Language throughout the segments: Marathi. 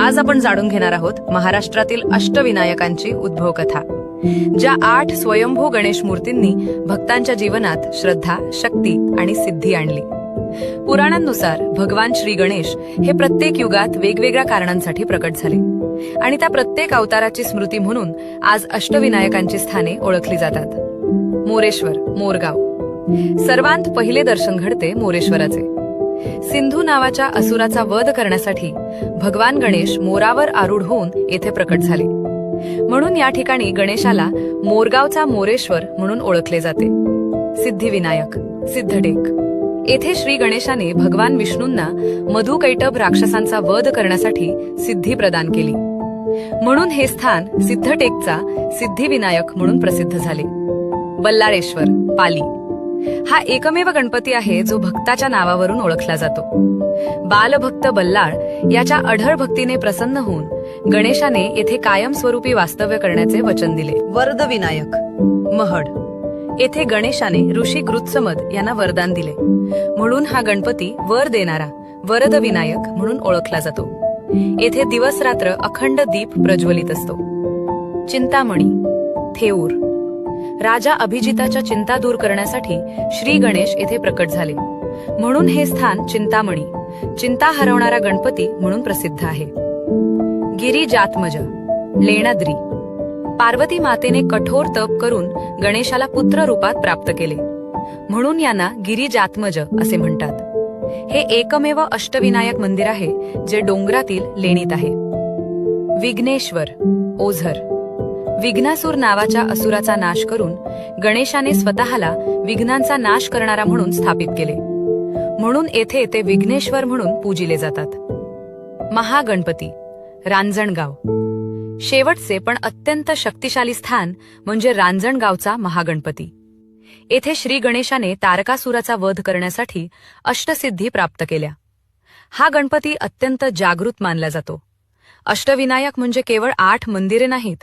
आज आपण जाणून घेणार आहोत महाराष्ट्रातील अष्टविनायकांची उद्भव कथा, ज्या 8 स्वयंभू गणेश मूर्तींनी भक्तांच्या जीवनात श्रद्धा, शक्ती आणि सिद्धी आणली। पुराणांनुसार भगवान श्री गणेश हे प्रत्येक युगात वेगवेगळ्या कारणांसाठी प्रकट झाले आणि त्या प्रत्येक अवताराची स्मृती म्हणून आज अष्टविनायकांची स्थाने ओळखली जातात। मोरेश्वर, मोरगाव। सर्वांत पहिले दर्शन घडते मोरेश्वराचे। सिंधू नावाच्या असुराचा वध करण्यासाठी भगवान गणेश मोरावर आरूढ होऊन येथे प्रकट झाले, म्हणून या ठिकाणी गणेशाला मोरगावचा मोरेश्वर म्हणून ओळखले जाते। सिद्धिविनायक, सिद्धटेक। येथे श्री गणेशाने भगवान विष्णूंना मधुकैटभ राक्षसांचा वध करण्यासाठी सिद्धी प्रदान केली, म्हणून हे स्थान सिद्धटेकचा सिद्धिविनायक म्हणून प्रसिद्ध झाले। बल्लाळेश्वर, पाली। हा एकमेव गणपती आहे जो भक्ताच्या नावावरून ओळखला जातो। बालभक्त बल्लाळ याच्या अढळ भक्तीने प्रसन्न होऊन गणेशाने येथे कायमस्वरूपी वास्तव्य करण्याचे वचन दिले। वरदविनायक, महड। येथे गणेशाने ऋषी गृत्समद यांना वरदान दिले, म्हणून हा गणपती वर देणारा वरदविनायक म्हणून ओळखला जातो। येथे दिवस रात्र अखंड दीप प्रज्वलित असतो। चिंतामणी, थेऊर। राजा अभिजिताच्या चिंता दूर करण्यासाठी श्री गणेश येथे प्रकट झाले, म्हणून हे स्थान चिंतामणी, चिंता हरवणारा गणपती म्हणून प्रसिद्ध आहे। गिरिजात्मज, लेणाद्री। पार्वती मातेने कठोर तप करून गणेशाला पुत्र रूपात प्राप्त केले, म्हणून यांना गिरिजात्मज असे म्हणतात। हे एकमेव अष्टविनायक मंदिर आहे जे डोंगरातील लेणीत आहे। विघ्नेश्वर, ओझर। विघ्नासूर नावाच्या असुराचा नाश करून गणेशाने स्वतःला विघ्नांचा नाश करणारा म्हणून स्थापित केले, म्हणून येथे ते विघ्नेश्वर म्हणून पूजिले जातात। महागणपती, रांजणगाव। शेवटचे पण अत्यंत शक्तिशाली स्थान म्हणजे रांजणगावचा महागणपती। येथे श्री गणेशाने तारकासुराचा वध करण्यासाठी अष्टसिद्धी प्राप्त केल्या। हा गणपती अत्यंत जागृत मानला जातो। अष्टविनायक म्हणजे केवळ 8 मंदिरे नाहीत,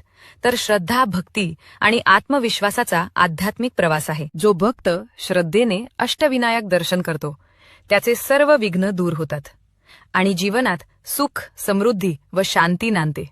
तर श्रद्धा, भक्ती आणि आत्मविश्वासाचा आध्यात्मिक प्रवास आहे। जो भक्त श्रद्धेने अष्टविनायक दर्शन करतो त्याचे सर्व विघ्न दूर होतात आणि जीवनात सुख, समृद्धी व शांती नांदते।